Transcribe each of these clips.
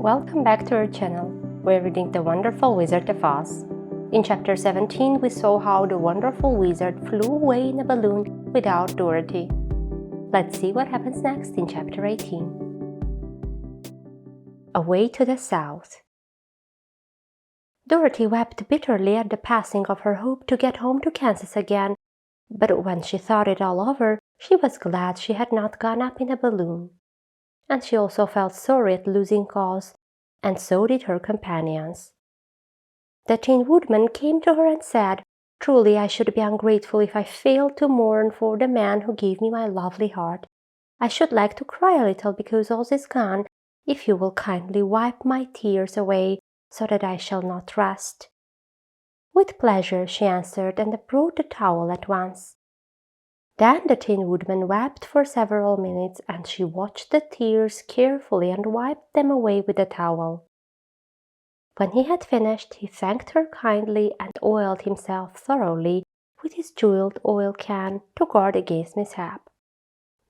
Welcome back to our channel. We're reading The Wonderful Wizard of Oz. In chapter 17, we saw how the wonderful wizard flew away in a balloon without Dorothy. Let's see what happens next in chapter 18. Away to the South. Dorothy wept bitterly at the passing of her hope to get home to Kansas again, but when she thought it all over, she was glad she had not gone up in a balloon. And she also felt sorry at losing Oz, and so did her companions. The Tin Woodman came to her and said, "Truly I should be ungrateful if I failed to mourn for the man who gave me my lovely heart. I should like to cry a little because Oz is gone, if you will kindly wipe my tears away, so that I shall not rest." "With pleasure," she answered, and brought the towel at once. Then the Tin Woodman wept for several minutes, and she watched the tears carefully and wiped them away with the towel. When he had finished, he thanked her kindly and oiled himself thoroughly with his jeweled oil can to guard against mishap.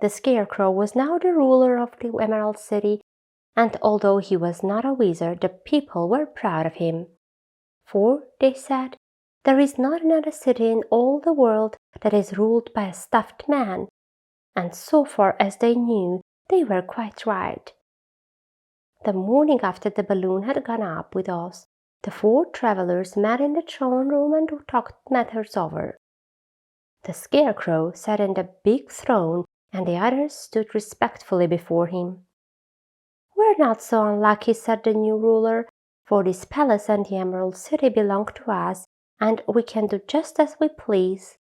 The Scarecrow was now the ruler of the Emerald City, and although he was not a wizard, the people were proud of him. "For," they said, "there is not another city in all the world that is ruled by a stuffed man," and so far as they knew, they were quite right. The morning after the balloon had gone up with Oz, the four travelers met in the throne room and talked matters over. The Scarecrow sat in the big throne, and the others stood respectfully before him. "We're not so unlucky," said the new ruler, "for this palace and the Emerald City belong to us, and we can do just as we please.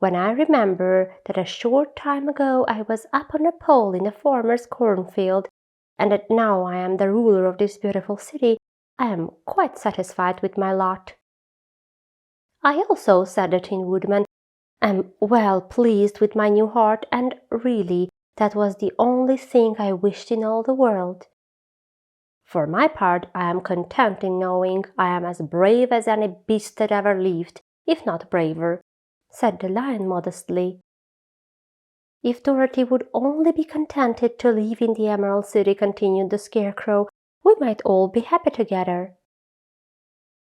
When I remember that a short time ago I was up on a pole in a farmer's cornfield, and that now I am the ruler of this beautiful city, I am quite satisfied with my lot." "I also," said the Tin Woodman, "am well pleased with my new heart, and really that was the only thing I wished in all the world. For my part, I am content in knowing I am as brave as any beast that ever lived, if not braver," said the Lion modestly. "If Dorothy would only be contented to live in the Emerald City," continued the Scarecrow, "we might all be happy together."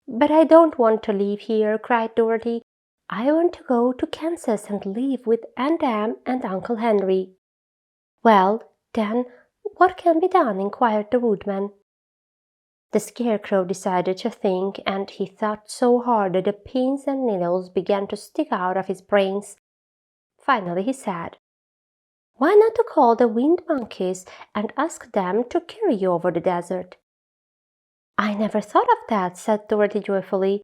"But I don't want to live here," cried Dorothy. "I want to go to Kansas and live with Aunt Em and Uncle Henry." "Well, then, what can be done?" inquired the Woodman. The Scarecrow decided to think, and he thought so hard that the pins and needles began to stick out of his brains. Finally he said, "Why not to call the Wind Monkeys and ask them to carry you over the desert?" "I never thought of that," said Dorothy joyfully.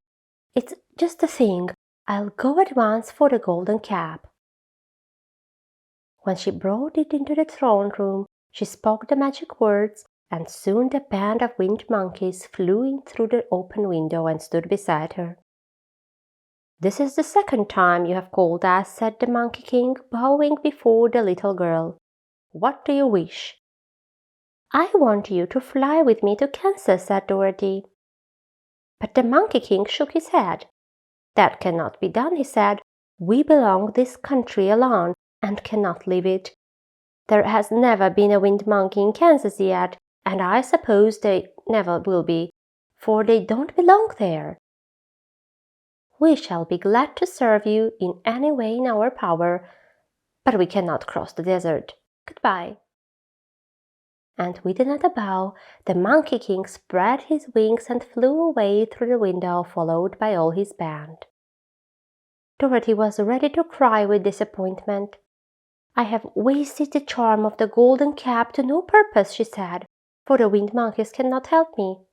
"It's just the thing. I'll go at once for the golden cap." When she brought it into the throne room, she spoke the magic words, and soon the band of Wind Monkeys flew in through the open window and stood beside her. "This is the second time you have called us," said the Monkey King, bowing before the little girl. "What do you wish?" "I want you to fly with me to Kansas," said Dorothy. But the Monkey King shook his head. "That cannot be done," he said. "We belong this country alone, and cannot leave it. There has never been a Wind Monkey in Kansas yet, and I suppose they never will be, for they don't belong there. We shall be glad to serve you in any way in our power, but we cannot cross the desert. Goodbye." And with another bow, the Monkey King spread his wings and flew away through the window, followed by all his band. Dorothy was ready to cry with disappointment. "I have wasted the charm of the golden cap to no purpose," she said, "for the Wind Monkeys cannot help me."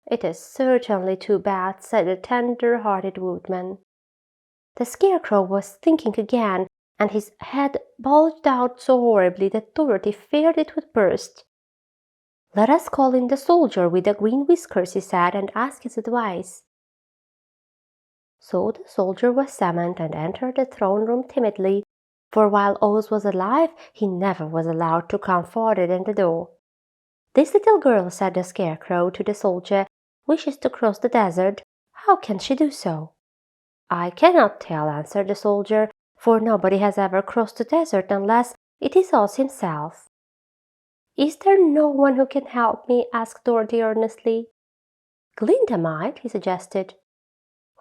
"It is certainly too bad," said the tender-hearted Woodman. The Scarecrow was thinking again, and his head bulged out so horribly that Dorothy feared it would burst. "Let us call in the soldier with the green whiskers," he said, "and ask his advice." So the soldier was summoned and entered the throne room timidly, for while Oz was alive, he never was allowed to come farther than the door. "This little girl," said the Scarecrow to the soldier, "wishes to cross the desert. How can she do so?" "I cannot tell," answered the soldier, "for nobody has ever crossed the desert unless it is Oz himself." Is there no one who can help me? Asked Dorothy earnestly. Glinda might, he suggested.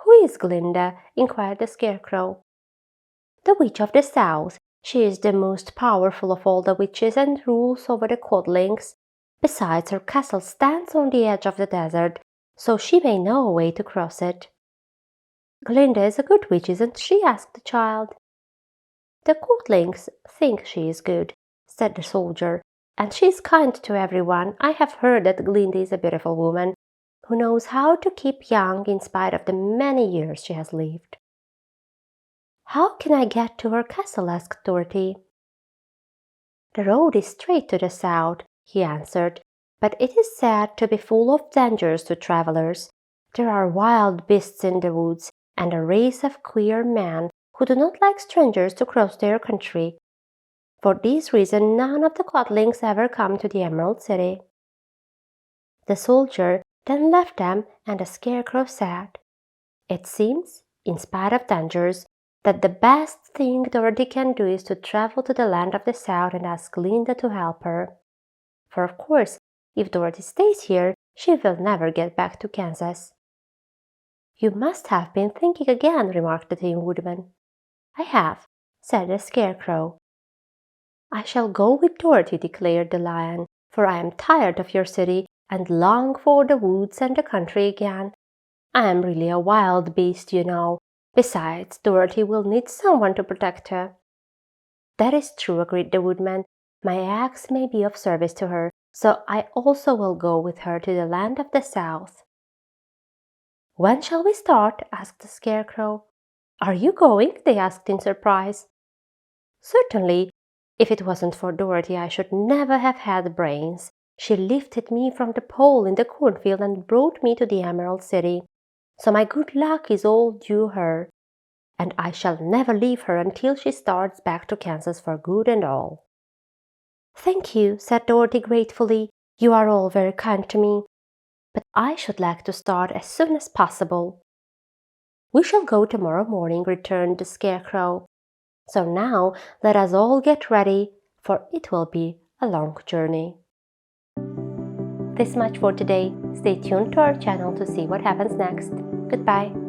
Who is Glinda? Inquired the Scarecrow. The Witch of the South. She is the most powerful of all the witches and rules over the Quadlings. Besides, her castle stands on the edge of the desert, so she may know a way to cross it. Glinda is a good witch, isn't she? Asked the child. The Quadlings think she is good, said the soldier, and she is kind to everyone. I have heard that Glinda is a beautiful woman who knows how to keep young in spite of the many years she has lived. How can I get to her castle? Asked Dorothy. The road is straight to the south, he answered, but it is said to be full of dangers to travelers. There are wild beasts in the woods and a race of queer men who do not like strangers to cross their country. For this reason, none of the Quadlings ever come to the Emerald City. The soldier then left them, and the Scarecrow said, It seems, in spite of dangers, that the best thing Dorothy can do is to travel to the land of the South and ask Glinda to help her. For of course, if Dorothy stays here, she will never get back to Kansas. You must have been thinking again, remarked the Tin Woodman. I have, said the Scarecrow. I shall go with Dorothy, declared the Lion, for I am tired of your city and long for the woods and the country again. I am really a wild beast, you know. Besides, Dorothy will need someone to protect her. That is true, agreed the Woodman. My axe may be of service to her, so I also will go with her to the land of the South. When shall we start? Asked the Scarecrow. Are you going? They asked in surprise. Certainly. If it wasn't for Dorothy, I should never have had brains. She lifted me from the pole in the cornfield and brought me to the Emerald City. So my good luck is all due her, and I shall never leave her until she starts back to Kansas for good and all. Thank you, said Dorothy gratefully. You are all very kind to me, but I should like to start as soon as possible. We shall go tomorrow morning, returned the Scarecrow. So now let us all get ready, for it will be a long journey. This much for today. Stay tuned to our channel to see what happens next. Goodbye.